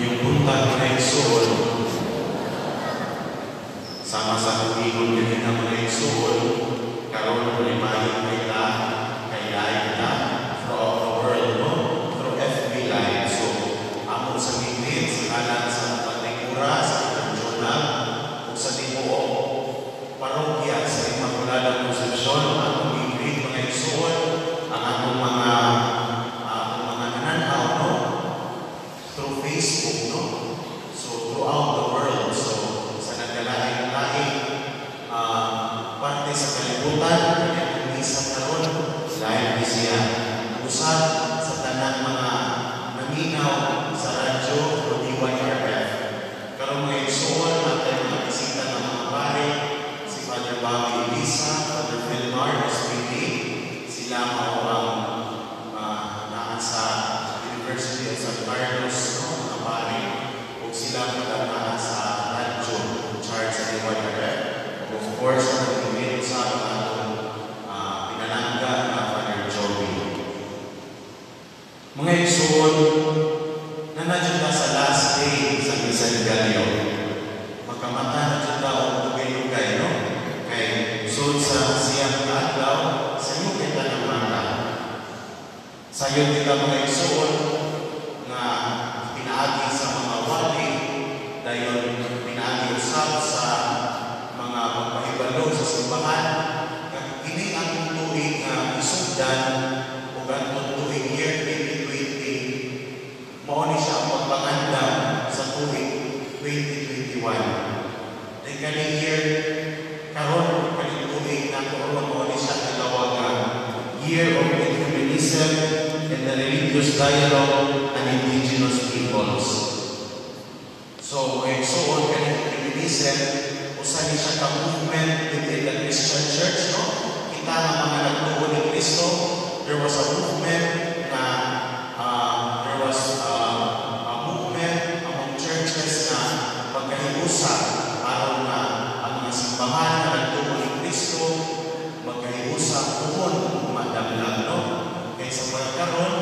Mayong buntag mga igsoon, sama sa pag-igon kanina mga igsoon, karoon po ni Mayong kailain na throughout the world, no? Through FB Live. So, amon sa gigit, sa kalan sa Patikura, sa Journal, o sa Tibuok, parokya sa Immaculada Concepcion, among gigit mga igsoon, ang among mga nananaw, no? Through Facebook, no? So, throughout the world. So, sa nagkalaing-laing parte sa kalibutan, kanyang isang karon, live siya. Usap sa tanang mga naminaw sa radyo o DYRF. Karong mga igsoon, natin mga bisita ng mga pare, si Father Bobby Elisa, Father Philmar, SPD, sila ang naan sa University of San Carlos, no? Mga pare, o sila magandaan sa radyo, charge sa DYRF. Of course, ang pagpili sa atong pinalangga na Father Joey. Mga igsoon, nanadyo na sa last day sa San Galileo. Magkamata na dyan na ang tugay-tugay, no? Kay sud sa siyang adlaw, sa iyo kita ng mata. Sa iyo kita mga igsoon na pinaagi sa mga wali, dayon pinaagi usab sa mga pagpahibalo sa simbahan. Kini ang tuig nga isugdan o ganitong tuig year 2020, mao ni siya ang pagpangandam sa tuig 2021. Then kaning year karon kaning tuig na karon mao ni siya tinawag nga Year of Ecumenism and the Religious Dialogue and Indigenous Peoples. So, igsoon kaning Ecumenism, usa ni siya ka movement within the Christian Church, no? Kita nga mga nagtuo ni Kristo, there was a movement na among churches na magkahiusa aron na ang mga simbahan na nagtuo ni Kristo magkahiusa kumon madamlag, no? Kaya sa pagkaroon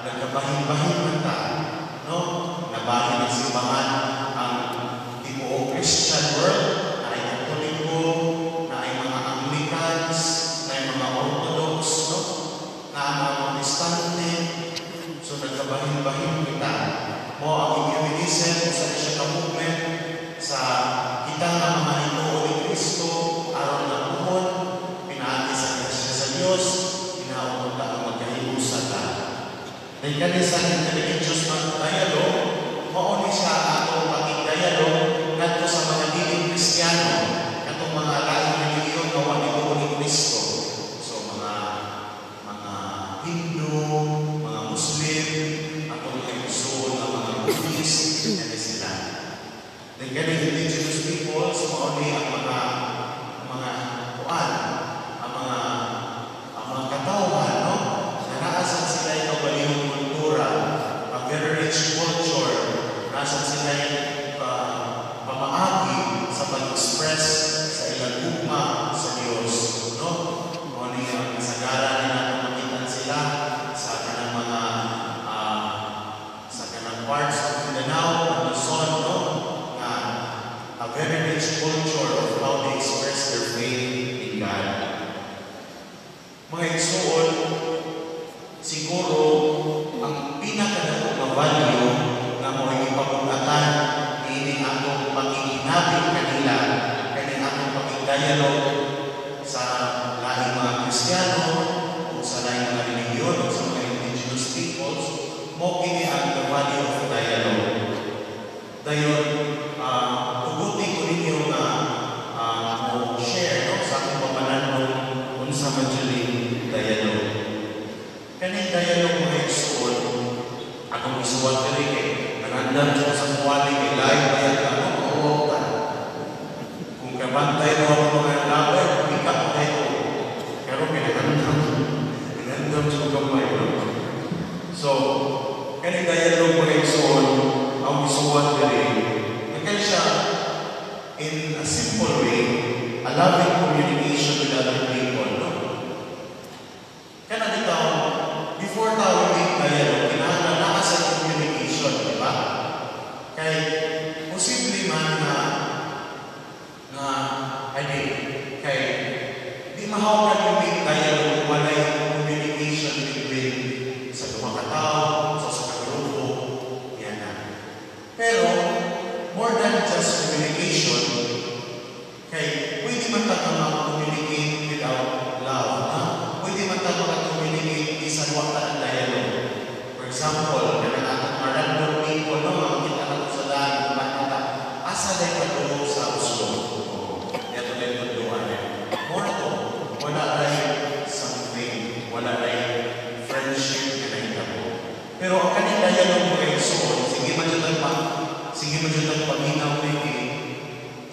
nagkabahin-bahin ta, no? Nabahin ang simbahan ang tibuok Christian world, na ay Katoliko, na ay mga Anglicans, na ay mga Orthodox, no? Na ang mga Protestante. So nagkabahin-bahin kita. Mo ang Ecumenism, sa siya ka movement sa kita nga mga ituo ni Kristo, aron na kumon, pinaagi sa Kristo sa Diyos, inaon ta ang magkahiusa ta. Dahil kani sa interreligious dialogue, mao ni siya atong paging-dialogue ngadto sa mga dili Kristiyano, katong mga laing relihiyon nga wala ituo ni Kristo. So mga Hindu, mga Muslim, atong igsoon nga mga Buddhist, kani sila. Then kani indigenous peoples, mao ni ang mga kuan, ang mga katawhan, no? Naraasan sila yung kabalihong kultura, a very rich culture, nasan sila yung pamaagi sa pag-express sa ilang ugma sa Diyos, no? Mao ni ang kasagaran nila na makita sila sa kanang mga sa kanang parts of Mindanao, Luzon, no? A very rich culture of how they express their faith in God. Mga igsoon, siguro ang pinakadakong na value na mo ay ipagugatan ini atong pagkikinabi kanila, kaning atong pagkikdialogue sa lahing mga Kristiyano o sa lahing mga relihiyon o sa mga indigenous peoples, mo kini ang the value of dialogue. Dayon, tugutin ko ninyo na mo share, no, sa akong pamalanong kung sa majuling dialogue. Kaning dialogue mga igsoon, akong isuwag ka rin nanandam ko sa kuwali kay live bayan ka, no, mauwag ka. Kung kabantay mo ang mga labay, ika mo kayo. Pero pinagandam sa kamay, no? So, kaning dialogue mga igsoon, ang isuwag ka rin. Kaya siya, in a simple way, a loving communication with other people, no? Kaya before tayo make dialogue, kailangan na sa communication. example, kanang atong mga random people, no, makikita nato sa daan, kumanta, asa day kadulog sa uso. Yato din tunduan eh. Mura to, wala ray something, wala ray friendship na nahitabo. Pero ang kanila yan ang mga igsoon, sige man dyan ang paminaw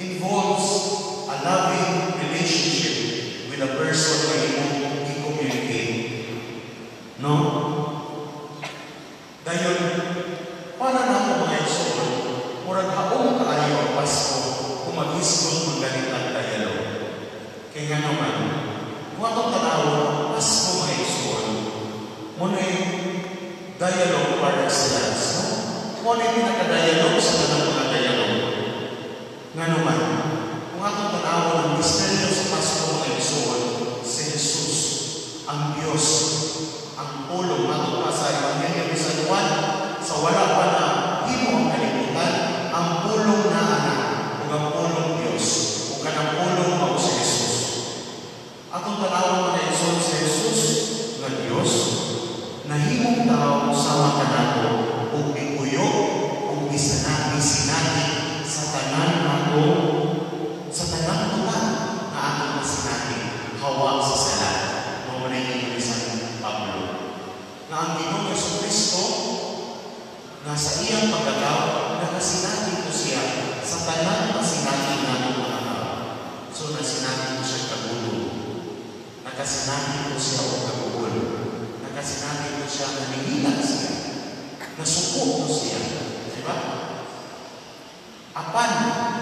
involves a loving relationship with a person na imong i-communicate. No? Dahil, para na ako mga igsoon, murag haong kaayo ang Pasko kung mag-iskol magalit ang dialog. Kaya nga naman, kung atong tanawon, Pasko mga igsoon, muna yung dialogue par excellence. No? Kung ano yung pinaka-dialogue sa tanang mga dialogue. Nga naman, kung atong tanawon ang misteryo sa Pasko mga igsoon, si Jesus, ang Diyos, ang pulong atong sa Evangelyo ni San Juan, sa wala pa na himo ang kalimutan, ang pulong na anak, o ang pulong Diyos, o kanang pulong mao si Jesus. Atong tanawon mga igsoon si Jesus, nga Diyos, na himong tao sama kanato ug ikuyo ug bisanagi sa tanan nato sa tanan tuman nga atong masinati hawa sa sala mao na ni San Pablo nga ang Ginoong Jesucristo nga sa iyang pagkatao nakasinati ko siya sa tanan masinati nato mga tao. So nasinati ko siya kagulo, nakasinati ko siya o kagulo, kasi natin ko siya nanihila siya, nasuko ko siya. Diba? Apan,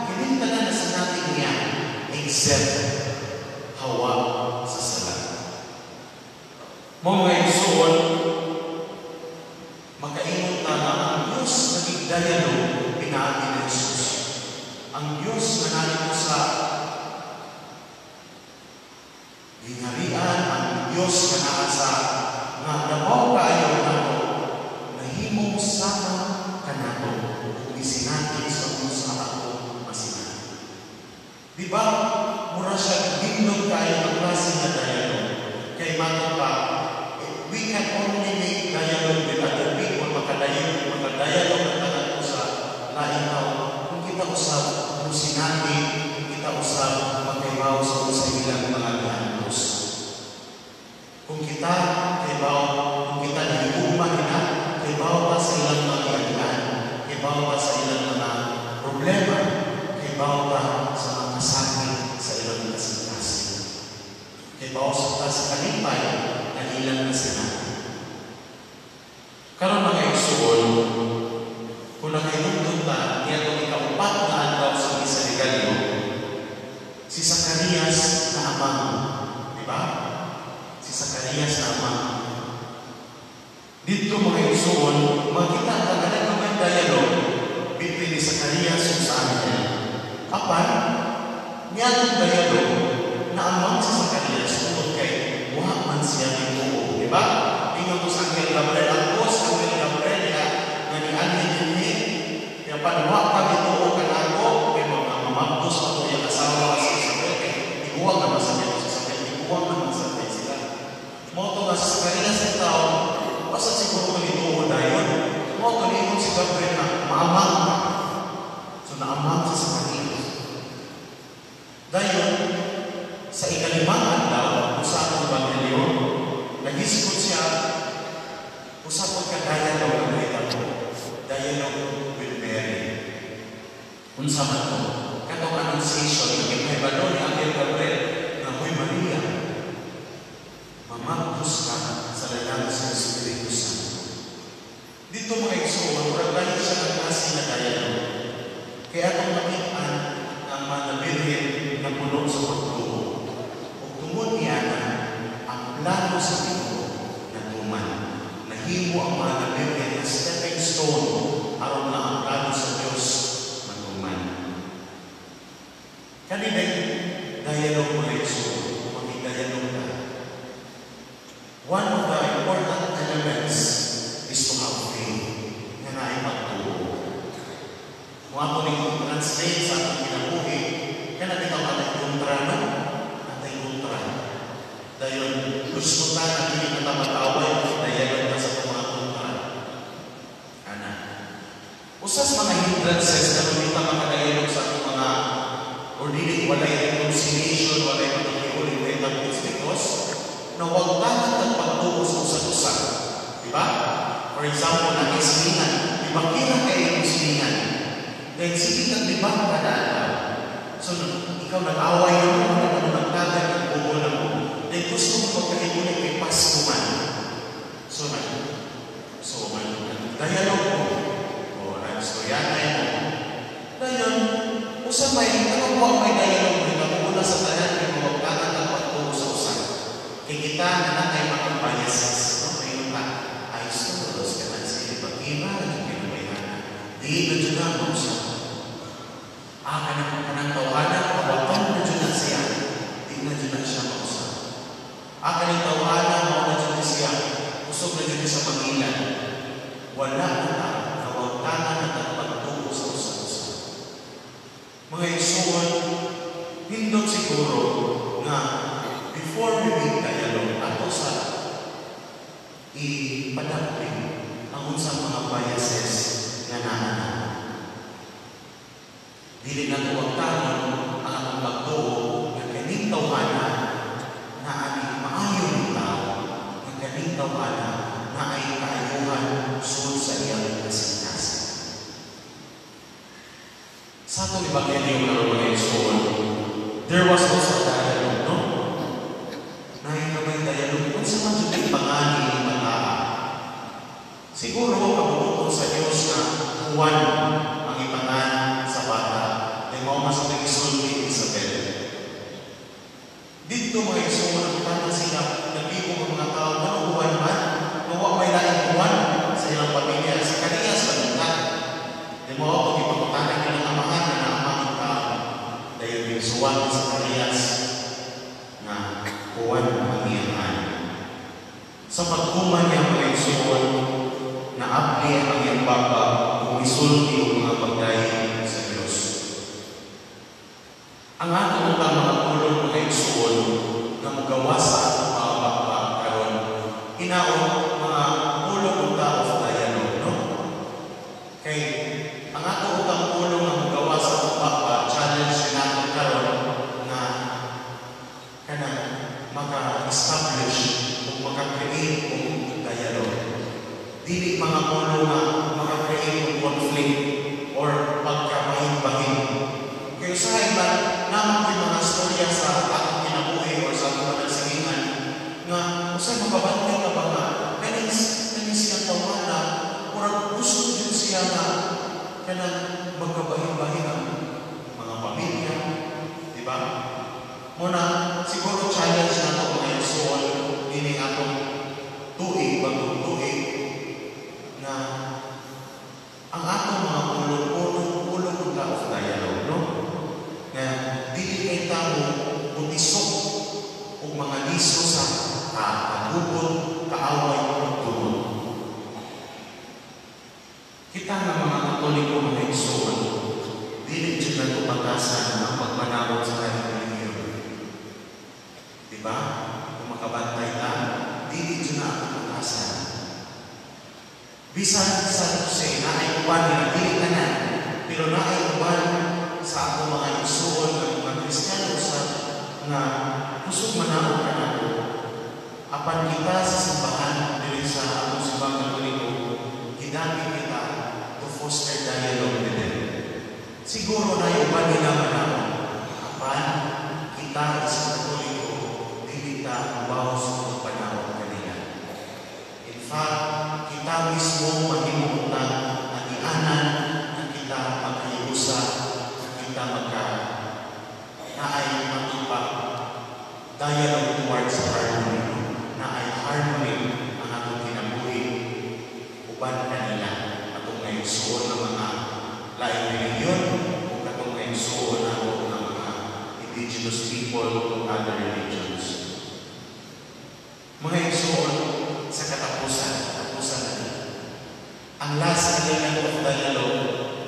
kinintanan na sa natin niya, except hawa sa sala. Mga igsoon, makaingon na na ang Diyos naging dialogue pinaati ni Jesus. Ang Diyos na natin sa ginharian, ang Diyos na nasa nga nabaw kaayo nato na himong sama kanato kung isinati sa usa ako masinati. Diba? Mura siya gindog kaayo ng klase na dialogue. Kay mato pa, we can only make dialogue with other people, makadialogue na tanan ko sa lain tao. Kung kita usab, kung sinati, kung kita usab, magkaibaw sa usa ilang mga ganos. Kung kita kung kita nahigugma nila, kaibaw pa sa ilang mga iagyan, kaibaw pa sa ilang mga problema, kaibaw pa sa mga kasakit sa ilang kasing-kasing. Kaibaw sa kalipay na ilang nasinati. Karon mga igsoon, kung nakainundot na niya itong ikaupat na adlaw sa Misa ni Galileo, si Zacarias na amang, di ba? Si Zacarias na amang. Dito mga igsoon, makita ang kagalan ng may dialogue between ni Zacarias ug sa anghel. Apan, niya ang dialogue na amang si Zacarias tungkol kay wa man siya nituo. Diba? Ingon ko sa anghel Gabriel, ako sa anghel Gabriel nga ni anghel dinhi, kaya panwa ka nituo ka na ako, kay mga mamagtos pa ko yung asawa sa Isabel, kay iguwag naman sa niya sa Isabel, iguwag naman sa niya sila. Moto nga si Zacarias ang tao, basta siguro malituo na yun. O, tulingon si Gabriel na maamang ka. So, naamang si Zacarias. Dahil, sa ikalimang adlaw, usapon ba ngayon, nagisikot siya, usapon ka dialogue ang nakita ko. Dialogue with Mary. Unsa man to? Katong annunciation, naging may balon ni Angel Gabriel, na huy Maria, mamagtos ka sa lalang sa Espiritu Santo. Dito mga igsoon, murag dahil siya ng klase na dialogue. Kaya itong makitaan ang mga birhen na puno sa pagtuo. O tungod niya na ang plano sa Ginoo na tuman. Nahimo ang mga birhen na stepping stone aron na ang plano sa Diyos matuman. Kanina dialogue mga igsoon, mag-dialogue na. One of the important elements is to have faith na naipagtuo. Kung ako translate sa ating kinabuhi, kaya natin ang ating kontra, no? Ating kontra. Dahil gusto na hindi kita mag-away, dahil na sa mga kontra. differences na hindi ka makadayalog sa ating mga or dili walay reconciliation, walay pagkakaulit it's because na huwag tayo nagpagtuos sa usa. Diba? For example, nag-isilingan. Diba kira kayo yung isilingan? Then sige naglibang ka na. So, ikaw nag-away mo, nagtagal, nag-bubol na mo. Then gusto mo pagkakaulit kay Pasko man. So, dialogue mo. O, nag-storyanay mo. Dayon, usa may, ano may dialogue mo, ikaw sa tanan, may mga tanan na pagtuos sa usan. Kaya kita na natay mga biases. No? May mga, ay, suros ka na sila. Pag-iba, di na dyan na mo siya. Kanang tawanan, kawakan na dyan na siya. Di na dyan na siya mausa. Kanang tawanan, mo na dyan na siya. Usog na dyan sa Pangilan. Wala na kawakan na nagpagtuo sa usa-usa. Mga isuon, hindot siguro na before we make dialogue, ato sa ipadapin ang unsang mga biases na naanan. Dili na tuwagtanon ang atong pagtuo ng kaning tawhana na aning maayo ng tao, ng kaning tawhana na ay kaayuhan sunod sa iyang kasintasan. Sa atong Ebanghelyo na mga isuon, there was also a dialogue, no? Nahikamay dialogue. Kung sa man dyan pangani ng mga siguro kabubuton sa Diyos na Juan ang ipangan sa bata. Dahil mo mas ang isulti Isabel. Dito mga isuon, ang tanong sila, nagbigo ang mga tao, ano Juan man? Nawa may laing Juan sa ilang pamilya. Sa kaniya sa balitan. Dahil mo ako, ipagpatanan ng amahan na naamang tao. Dahil bigsuwan sa kaniyas na Juan ang iyaman. Sa pagkuman niya mga isuon, na-apply ang iyang baba kung isulti o mga pagdahin sa Diyos. Ang atong mga pulong mga isuon na magawas sa atong mga baba karon hinaon mga pulong unta of dialogue, no? Kay ang atong pulong na magawas sa atong baba challenge natin karon na kanang maka-establish o maka-create o dialogue. Dili mga pulong na maka-create o conflict or pagkabahing-bahing. Kaya sa iba, naman yung mga storya sa atong kinabuhi o sa atong panagsalingan nga usay makabantay ka ba nga kanis siyang tawala o gusto din siya na kanang magkabahing-bahing ang mga pamilya. Diba? Muna, siguro challenge na ito mga isuon ini atong tuig, bagong tuig na ang atong mga ulong of dialogue, no? Na dili kay tao utisok o mga liso sa kagubot, kaaway o pagtulog. Kita nga mga Katoliko mga isuon, dili dyan na tupagasan ang pagpanawag sa kanyang religiyon. Diba? Kung makabantay ka, dili dyan na ang tupagasan. Bisan sa Jose, na ay uban na dili ka na, pero na ay uban sa atong mga isuon ng mga Kristiyano sa na kusog manawag ka na po. Apan kita sa simbahan dili sa atong simbang Katoliko, gidamit kita to foster dialogue with them. Siguro na yung uban nila manawag. Apan kita sa Katoliko, dili ta ubaw sa panawag kanila. In fact, kita mismo mahimutan at ianan na kita magkayusa, kita naay matupag dialogue towards harmony, naay harmony ang atong kinabuhi uban kanila atong ngayon suon ng mga laing religion o atong ngayon suon ng mga indigenous people o other religions. Mga isuon sa katapusan ang last element of dialogue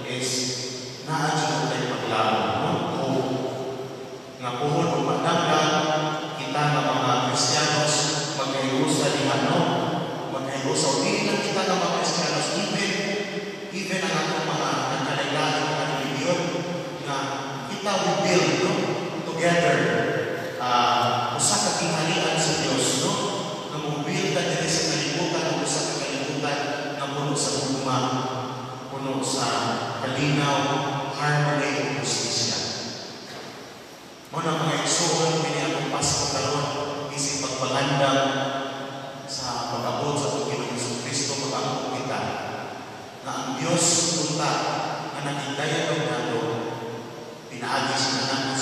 is naadyo tayo maglaro, no? Nga puhon o magdanggan, kita nga mga Kristiyanos magkahirusa ni ano, magkahirusa o hindi lang kita nga mga Kristiyanos, even ang atong mga nagkalagaan gugma, puno sa kalinaw, harmony o justisya. Muna mga igsoon, piniyang Pasko karon, isip pagpangandang sa pag-abot sa Panginoong Jesucristo, mag-angkop kita na ang Diyos punta na nakindaya ng nato, pinaagi sa anak